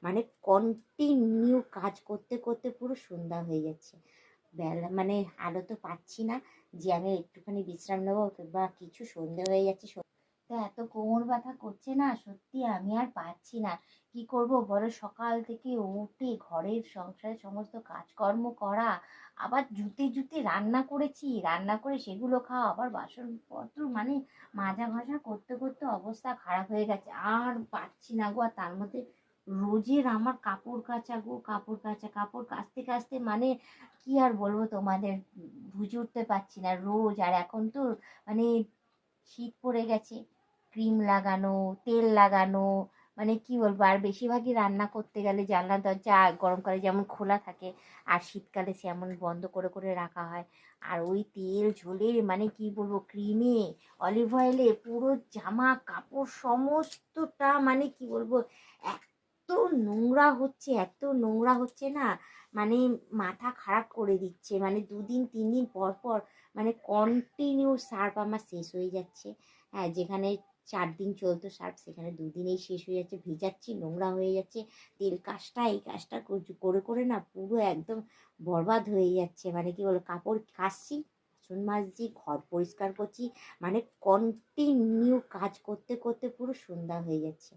মানে কন্টিনিউ কাজ করতে করতে পুরো সন্ধ্যা হয়ে যাচ্ছে। বেলা মানে আলো তো পাচ্ছি না যে আমি একটুখানি বিশ্রাম নেবো বা কিছু, সন্ধে হয়ে যাচ্ছে। তো এত কোমর ব্যথা করছে না, সত্যি আমি আর পারছি না। কি করব বলো, সকাল থেকে উঠে ঘরের সংসারের সমস্ত কাজকর্ম করা, আবার জুতে জুতে রান্না করেছি, রান্না করে সেগুলো খাওয়া, আবার বাসনপত্র মানে মাজা ঘষা করতে করতে অবস্থা খারাপ হয়ে গেছে। আর পারছি না গো। আর তার মধ্যে রোজের আমার কাপড় কাচা গো, কাপড় কাচা, কাপড় কাচতে কাচতে মানে কি আর বলবো তোমাদের, বুঝে উঠতে পারছি না রোজ। আর এখন তো মানে শীত পড়ে গেছে, ক্রিম লাগানো, তেল লাগানো, মানে কি বলবো। আর বেশিরভাগই রান্না করতে গেলে জানলা দরজা গরমকালে যেমন খোলা থাকে, আর শীতকালে সেমন বন্ধ করে করে রাখা হয়। আর ওই তেল ঝোলে মানে কি বলবো, ক্রিমে, অলিভ অয়েলে পুরো জামা কাপড় সমস্তটা মানে কি বলবো, এত নোংরা হচ্ছে, এত নোংরা হচ্ছে না, মানে মাথা খারাপ করে দিচ্ছে। মানে 2 দিন 3 দিন পর পর মানে কন্টিনিউ সার্ফ আমার শেষ হয়ে যাচ্ছে। হ্যাঁ, যেখানে 4 দিন চলতো সার্ফ, সেখানে 2 দিনেই শেষ হয়ে যাচ্ছে। ভিজাচ্ছি, নোংরা হয়ে যাচ্ছে, তেল কাজটা এই কাজটা করে করে না পুরো একদম বরবাদ হয়ে যাচ্ছে। মানে কি বলো, কাপড় কাচছি, বাসন মাজছি, ঘর পরিষ্কার করছি, মানে কন্টিনিউ কাজ করতে করতে পুরো সন্ধ্যা হয়ে যাচ্ছে।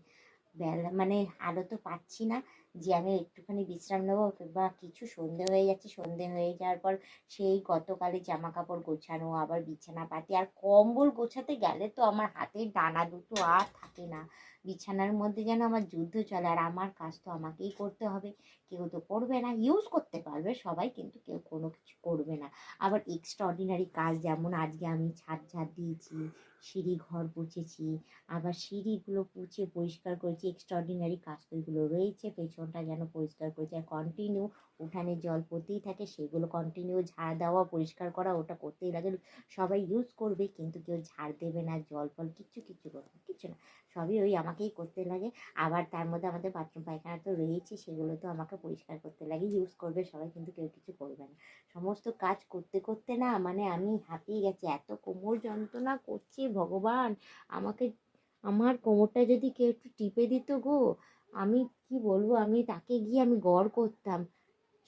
বেলা মানে আলো তো পাচ্ছি না যে আমি একটুখানি বিশ্রাম নেবো বা কিছু, সন্ধে হয়ে যাচ্ছে। সন্ধে হয়ে যাওয়ার পর সেই গতকালে জামা কাপড় গোছানো, আবার বিছানা পাতি, আর কম্বল গোছাতে গেলে তো আমার হাতের ডানা দুটো আর থাকে না। বিছানার মধ্যে যেন আমার যুদ্ধ চলে। আর আমার কাজ তো আমাকেই করতে হবে, কেউ তো করবে না। ইউজ করতে পারবে সবাই, কিন্তু কেউ কোনো কিছু করবে না। আবার এক্সট্রা অর্ডিনারি কাজ, যেমন আজকে আমি ছাদ ঝাড় দিয়েছি, সিঁড়ি ঘর মুছেছি, আবার সিঁড়িগুলো পুছে পরিষ্কার করেছি। এক্সট্রা অর্ডিনারি কাজ তো এগুলো রয়েছে, পেছনটা যেন পরিষ্কার করেছি। আর কন্টিনিউ উঠানে জল পড়তেই থাকে, সেগুলো কন্টিনিউ ঝাড় দেওয়া, পরিষ্কার করা, ওটা করতেই লাগে। সবাই ইউজ করবে কিন্তু কেউ ঝাড় দেবে না, জল ফল কিচ্ছু কিচ্ছু করবে কিচ্ছু না, সবই ওই আমাকেই করতে লাগে। আবার তার মধ্যে আমাদের বাথরুম পায়খানা তো রয়েছে, সেগুলো তো আমাকে পরিষ্কার করতে লাগে। ইউজ করবে সবাই কিন্তু কেউ কিছু করবে না। সমস্ত কাজ করতে করতে না মানে আমি হাঁপিয়ে গেছি, এত কোমর যন্ত্রণা করছে ভগবান আমাকে। আমার কোমরটা যদি কেউ একটু টিপে দিত গো, আমি কি বলবো, আমি তাকে গিয়ে আমি গড় করতাম,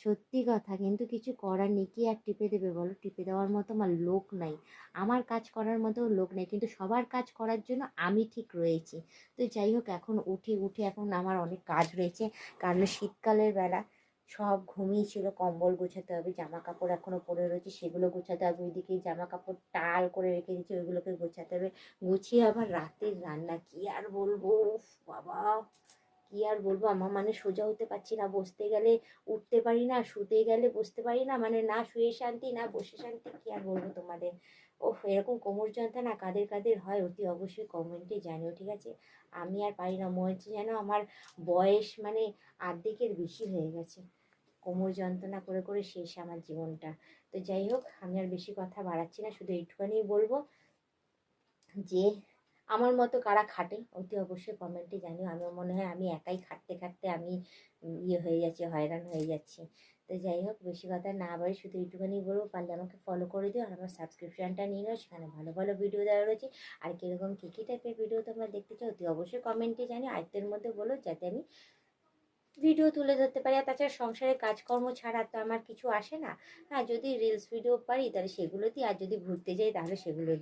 সত্যি কথা। কিন্তু কিছু করার নেই, কি আর টিপে দেবে বলো, টিপে দেওয়ার মতো আমার লোক নাই, আমার কাজ করার মতো লোক নেই, কিন্তু সবার কাজ করার জন্য আমি ঠিক রয়েছি। তো যাই হোক, এখন উঠে উঠে এখন আমার অনেক কাজ রয়েছে, কারণ শীতকালের বেলা সব ঘুমিয়েছিল, কম্বল গোছাতে হবে, জামা কাপড় এখনো পরে রয়েছে সেগুলো গোছাতে হবে, ওইদিকে জামা কাপড় টাল করে রেখে দিচ্ছি, ওইগুলোকে গোছাতে হবে। গুছিয়ে আবার রাতের রান্না, কি আর বলবো, উফ বাবা, কি আর বলবো। আমার মানে সোজা হতে পারছি না, বসতে গেলে উঠতে পারি না, শুতে গেলে বসতে পারি না, মানে না শুয়ে শান্তি না বসে শান্তি, কি আর বলবো তোমাদের। ওহ, এরকম কোমর যন্ত্রণা কাদের কাদের হয় অতি অবশ্যই কমেন্টে জানিও, ঠিক আছে। আমি আর পারি না, মনে হচ্ছে যেন আমার বয়স মানে অর্ধেকের বেশি হয়ে গেছে, কোমর যন্ত্রণা করে করে শেষ আমার জীবনটা। তো যাই হোক, আমি আর বেশি কথা বাড়াচ্ছি না, শুধু এইটুখানি বলবো যে আমার মতো কারা খাটে অতি অবশ্যই কমেন্টে জানিও। আমার মনে হয় আমি একাই খাটতে খাটতে আমি ইয়ে হয়ে যাচ্ছি, হয়রান হয়ে যাচ্ছি। তো যাই হোক, বেশি কথা না বাড়ি শুধু এইটুখানি বলবো, পারলে আমাকে ফলো করে দিও, আর আমার সাবস্ক্রিপশনটা নিয়ে নাও, সেখানে ভালো ভালো ভিডিও দেওয়া রয়েছে। আর কীরকম কী কী টাইপের ভিডিও তোমরা দেখতে চাও অতি অবশ্যই কমেন্টে জানিও, আয়ত্তের মধ্যে বলো, যাতে আমি ভিডিও তুলে ধরতে পারি। আর তাছাড়া সংসারের কাজকর্ম ছাড়া তো আমার কিছু আসে না। হ্যাঁ, যদি রিলস ভিডিও পারি তাহলে সেগুলো দিই, আর যদি ঘুরতে যাই তাহলে সেগুলো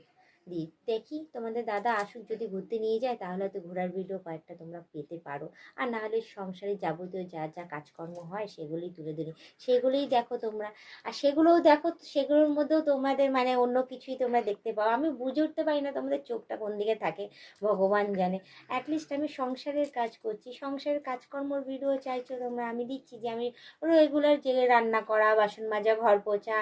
দিই। দেখি তোমাদের দাদা আসুক, যদি ঘুরতে নিয়ে যায় তাহলে তো ঘোরার ভিডিও কয়েকটা তোমরা পেতে পারো। আর না হলে সংসারে যাবতীয় যা যা কাজকর্ম হয় সেগুলোই তুলে ধরি, সেগুলোই দেখো তোমরা। আর সেগুলোও দেখো, সেগুলোর মধ্যেও তোমাদের মানে অন্য কিছুই তোমরা দেখতে পাও। আমি বুঝে উঠতে পারি না তোমাদের চোখটা কোন দিকে থাকে, ভগবান জানে। অ্যাটলিস্ট আমি সংসারের কাজ করছি, সংসারের কাজকর্মর ভিডিও চাইছো তোমরা, আমি দিচ্ছি। যে আমি রেগুলার যে রান্না করা, বাসন মাজা, ঘর পোছা,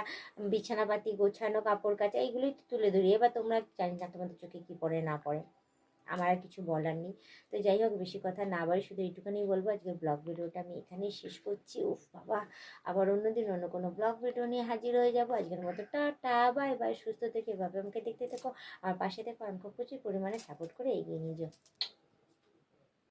বিছানাপাতি গোছানো, কাপড় কাচা, এইগুলোই তো তুলে ধরি। এবার তোমরা জানি না তোমাদের চোখে কি পড়ে না পড়ে, আমার আর কিছু বলার নেই। তো যাই হোক, বেশি কথা না বলে শুধু এইটুখানি বলবো, আজকে ব্লগ ভিডিওটা আমি এখানেই শেষ করছি। উফ বাবা, আবার অন্যদিন অন্য কোনো ব্লগ ভিডিও নিয়ে হাজির হয়ে যাবো। আজকের মতো টাটা, বাই বাই, সুস্থ থেকে এভাবে আমাকে দেখতে থেকো, আর পাশে থেকো, আমাকে প্রচুর পরিমাণে সাপোর্ট করে এগিয়ে নিয়ে যাও।